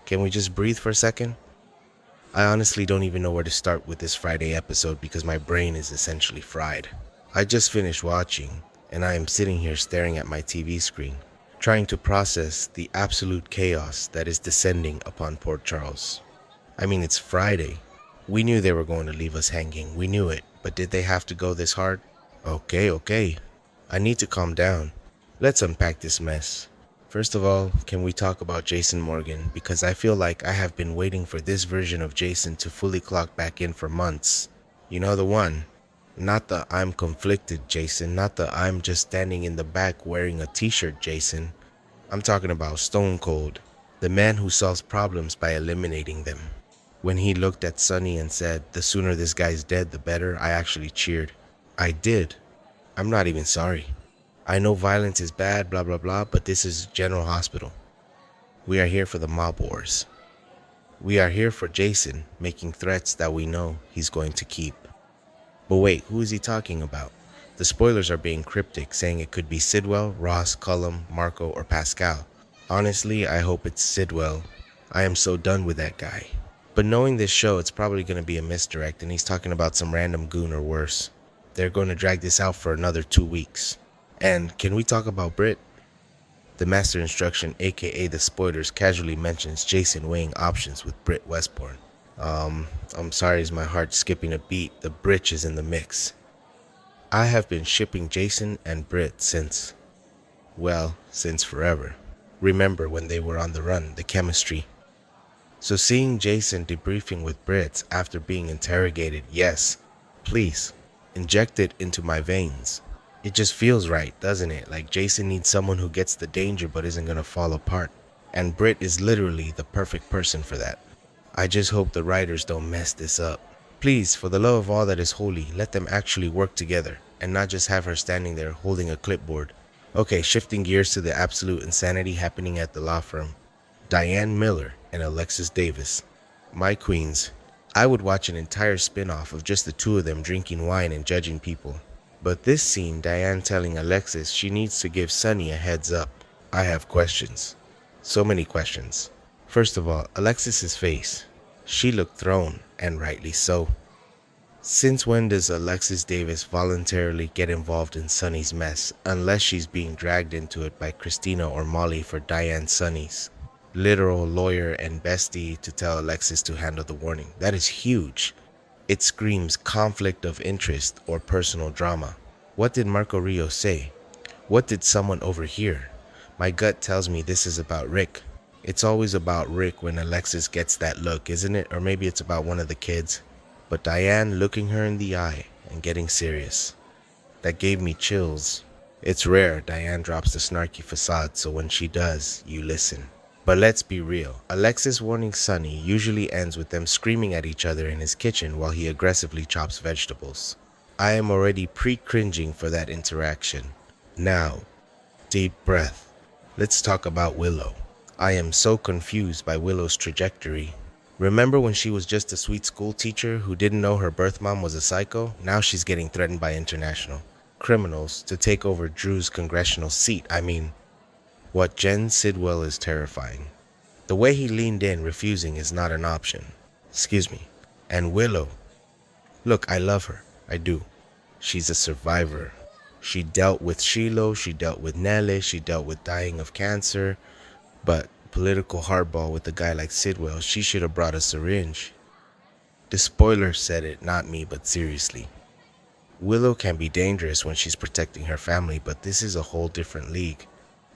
Can we just breathe for a second? I honestly don't even know where to start with this Friday episode because my brain is essentially fried. I just finished watching, and I am sitting here staring at my TV screen, trying to process the absolute chaos that is descending upon Port Charles. I mean, it's Friday. We knew they were going to leave us hanging. We knew it. But did they have to go this hard? Okay. I need to calm down. Let's unpack this mess. First of all, can we talk about Jason Morgan? Because I feel like I have been waiting for this version of Jason to fully clock back in for months. You know the one. Not the I'm conflicted Jason, not the I'm just standing in the back wearing a t-shirt Jason. I'm talking about Stone Cold, the man who solves problems by eliminating them. When he looked at Sonny and said, "The sooner this guy's dead, the better," I actually cheered. I did. I'm not even sorry. I know violence is bad, blah blah blah, but this is General Hospital. We are here for the mob wars. We are here for Jason making threats that we know he's going to keep. But wait, who is he talking about? The spoilers are being cryptic, saying it could be Sidwell, Ross, Cullum, Marco, or Pascal. Honestly, I hope it's Sidwell. I am so done with that guy. But knowing this show, it's probably going to be a misdirect, and he's talking about some random goon or worse. They're going to drag this out for another 2 weeks. And can we talk about Britt? The Master Instruction, aka the spoilers, casually mentions Jason weighing options with Britt Westbourne. I'm sorry, is my heart skipping a beat? The britch is in the mix. I have been shipping Jason and Britt since forever. Remember when they were on the run, the chemistry. So seeing Jason debriefing with Britt after being interrogated, yes, please, inject it into my veins. It just feels right, doesn't it? Like Jason needs someone who gets the danger but isn't gonna fall apart. And Britt is literally the perfect person for that. I just hope the writers don't mess this up. Please, for the love of all that is holy, let them actually work together and not just have her standing there holding a clipboard. Okay, shifting gears to the absolute insanity happening at the law firm. Diane Miller and Alexis Davis. My queens. I would watch an entire spin-off of just the two of them drinking wine and judging people. But this scene, Diane telling Alexis she needs to give Sonny a heads up. I have questions. So many questions. First of all, Alexis's face. She looked thrown, and rightly so. Since when does Alexis Davis voluntarily get involved in Sonny's mess unless she's being dragged into it by Christina or Molly for Diane Sonny's literal lawyer and bestie to tell Alexis to handle the warning? That is huge. It screams conflict of interest or personal drama. What did Marco Rios say? What did someone overhear? My gut tells me this is about Rick. It's always about Rick when Alexis gets that look, isn't it? Or maybe it's about one of the kids. But Diane looking her in the eye and getting serious. That gave me chills. It's rare Diane drops the snarky facade, so when she does, you listen. But let's be real. Alexis warning Sonny usually ends with them screaming at each other in his kitchen while he aggressively chops vegetables. I am already pre-cringing for that interaction. Now, deep breath. Let's talk about Willow. I am so confused by Willow's trajectory. Remember when she was just a sweet school teacher who didn't know her birth mom was a psycho? Now she's getting threatened by international criminals to take over Drew's congressional seat. I mean, what Jen Sidwell is terrifying. The way he leaned in, refusing is not an option. Excuse me. And Willow. Look, I love her. I do. She's a survivor. She dealt with Shiloh, she dealt with Nelly, she dealt with dying of cancer. But political hardball with a guy like Sidwell, she should have brought a syringe. The spoiler said it, not me, but seriously. Willow can be dangerous when she's protecting her family, but this is a whole different league.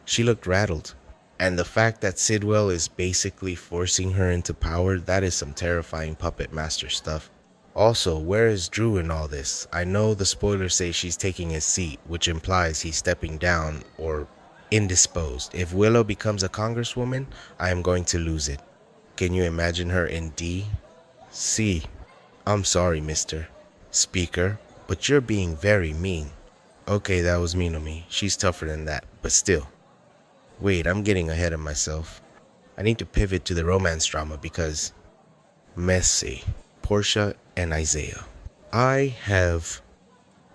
She looked rattled. And the fact that Sidwell is basically forcing her into power, that is some terrifying puppet master stuff. Also, where is Drew in all this? I know the spoilers say she's taking his seat, which implies he's stepping down or indisposed. If Willow becomes a congresswoman, I am going to lose it. Can you imagine her in D? C. I'm sorry, Mr. Speaker, but you're being very mean. Okay, that was mean of me. She's tougher than that, but still. Wait, I'm getting ahead of myself. I need to pivot to the romance drama because messy. Portia and Isaiah. I have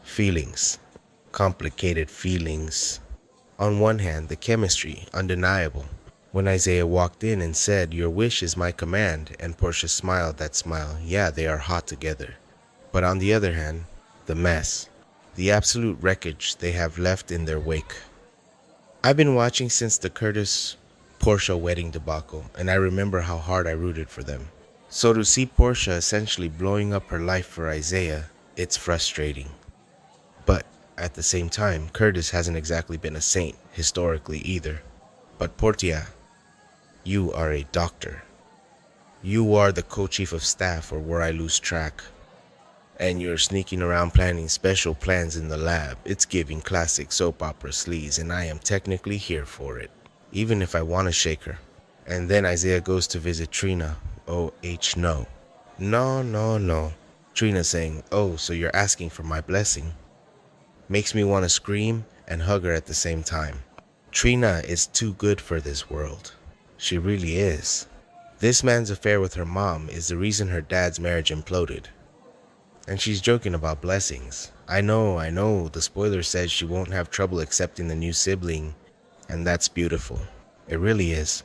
feelings. Complicated feelings. On one hand, the chemistry, undeniable. When Isaiah walked in and said, "Your wish is my command," and Portia smiled that smile, yeah, they are hot together. But on the other hand, the mess, the absolute wreckage they have left in their wake. I've been watching since the Curtis-Portia wedding debacle, and I remember how hard I rooted for them. So to see Portia essentially blowing up her life for Isaiah, it's frustrating. But at the same time, Curtis hasn't exactly been a saint historically either. But Portia, you are a doctor. You are the co-chief of staff, or where I lose track. And you're sneaking around planning special plans in the lab. It's giving classic soap opera sleaze, and I am technically here for it, even if I want to shake her. And then Isaiah goes to visit Trina. No. No. Trina saying, "Oh, so you're asking for my blessing." Makes me want to scream and hug her at the same time. Trina is too good for this world. She really is. This man's affair with her mom is the reason her dad's marriage imploded. And she's joking about blessings. I know, the spoiler says she won't have trouble accepting the new sibling, and that's beautiful. It really is.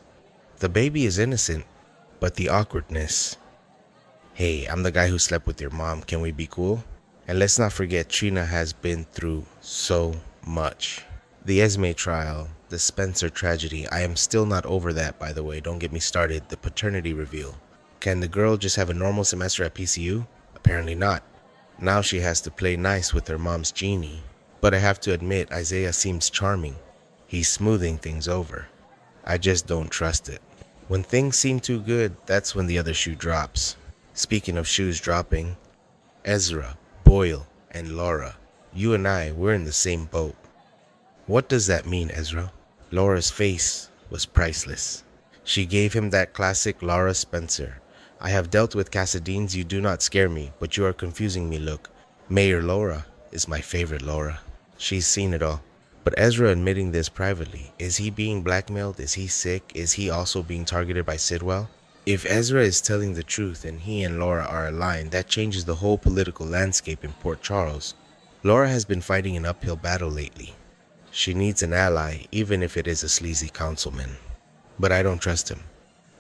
The baby is innocent, but the awkwardness. Hey, I'm the guy who slept with your mom, can we be cool? And let's not forget Trina has been through so much. The Esme trial, the Spencer tragedy, I am still not over that, by the way, don't get me started. The paternity reveal. Can the girl just have a normal semester at PCU? Apparently not. Now she has to play nice with her mom's genie. But I have to admit, Isaiah seems charming. He's smoothing things over. I just don't trust it. When things seem too good, that's when the other shoe drops. Speaking of shoes dropping, Ezra, Boyle, and Laura, you and I, we're in the same boat. What does that mean, Ezra? Laura's face was priceless. She gave him that classic Laura Spencer. "I have dealt with Cassadines, you do not scare me, but you are confusing me look. Mayor Laura is my favorite Laura." She's seen it all. But Ezra admitting this privately, is he being blackmailed? Is he sick? Is he also being targeted by Sidwell? If Ezra is telling the truth and he and Laura are aligned, that changes the whole political landscape in Port Charles. Laura has been fighting an uphill battle lately. She needs an ally, even if it is a sleazy councilman. But I don't trust him.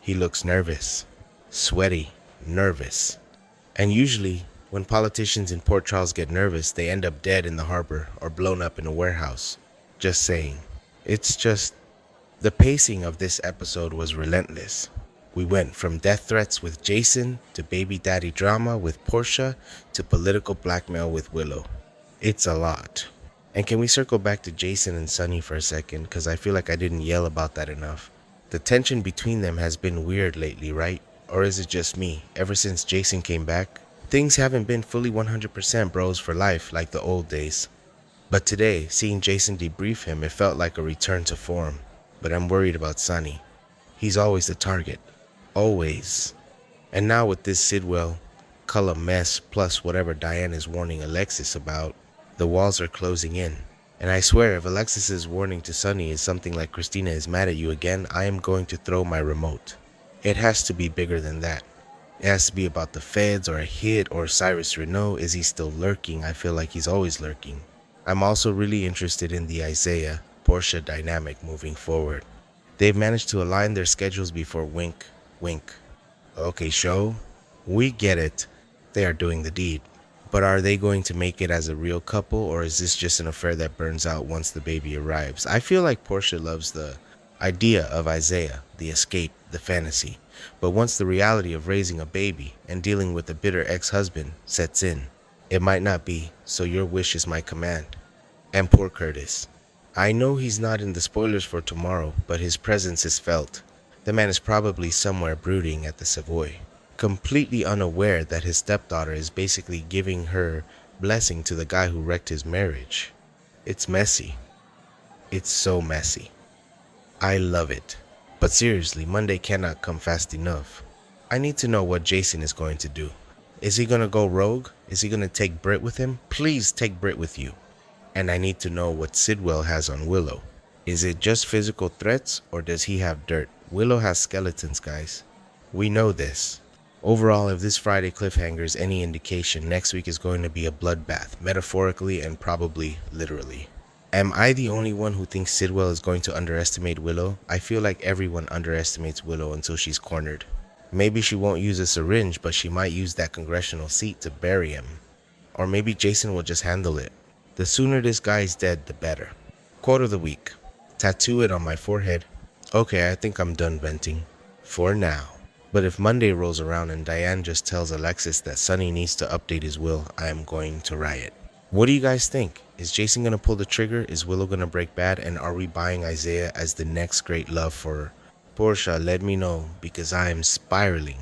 He looks nervous. Sweaty. Nervous. And usually, when politicians in Port Charles get nervous, they end up dead in the harbor or blown up in a warehouse. Just saying. It's just... The pacing of this episode was relentless. We went from death threats with Jason to baby daddy drama with Portia to political blackmail with Willow. It's a lot. And can we circle back to Jason and Sunny for a second, because I feel like I didn't yell about that enough. The tension between them has been weird lately, right? Or is it just me? Ever since Jason came back, things haven't been fully 100% bros for life like the old days. But today, seeing Jason debrief him, it felt like a return to form. But I'm worried about Sunny. He's always the target. Always. And now with this Sidwell, Culla mess plus whatever Diane is warning Alexis about, the walls are closing in. And I swear, if Alexis's warning to Sunny is something like "Christina is mad at you again," I am going to throw my remote. It has to be bigger than that. It has to be about the feds or a hit or Cyrus Renault. Is he still lurking? I feel like he's always lurking. I'm also really interested in the Isaiah-Portia dynamic moving forward. They've managed to align their schedules before wink, wink. Okay, show, we get it. They are doing the deed. But are they going to make it as a real couple, or is this just an affair that burns out once the baby arrives? I feel like Portia loves the idea of Isaiah, the escape, the fantasy. But once the reality of raising a baby and dealing with a bitter ex-husband sets in, it might not be, so your wish is my command. And poor Curtis. I know he's not in the spoilers for tomorrow, but his presence is felt. The man is probably somewhere brooding at the Savoy, completely unaware that his stepdaughter is basically giving her blessing to the guy who wrecked his marriage. It's messy. It's so messy. I love it. But seriously, Monday cannot come fast enough. I need to know what Jason is going to do. Is he going to go rogue? Is he going to take Britt with him? Please take Britt with you. And I need to know what Sidwell has on Willow. Is it just physical threats, or does he have dirt? Willow has skeletons, guys. We know this. Overall, if this Friday cliffhanger is any indication, next week is going to be a bloodbath, metaphorically and probably literally. Am I the only one who thinks Sidwell is going to underestimate Willow? I feel like everyone underestimates Willow until she's cornered. Maybe she won't use a syringe, but she might use that congressional seat to bury him. Or maybe Jason will just handle it. The sooner this guy is dead, the better. Quote of the week. Tattoo it on my forehead. Okay, I think I'm done venting. For now. But if Monday rolls around and Diane just tells Alexis that Sonny needs to update his will, I am going to riot. What do you guys think? Is Jason going to pull the trigger? Is Willow going to break bad? And are we buying Isaiah as the next great love for her? Portia, let me know, because I am spiraling.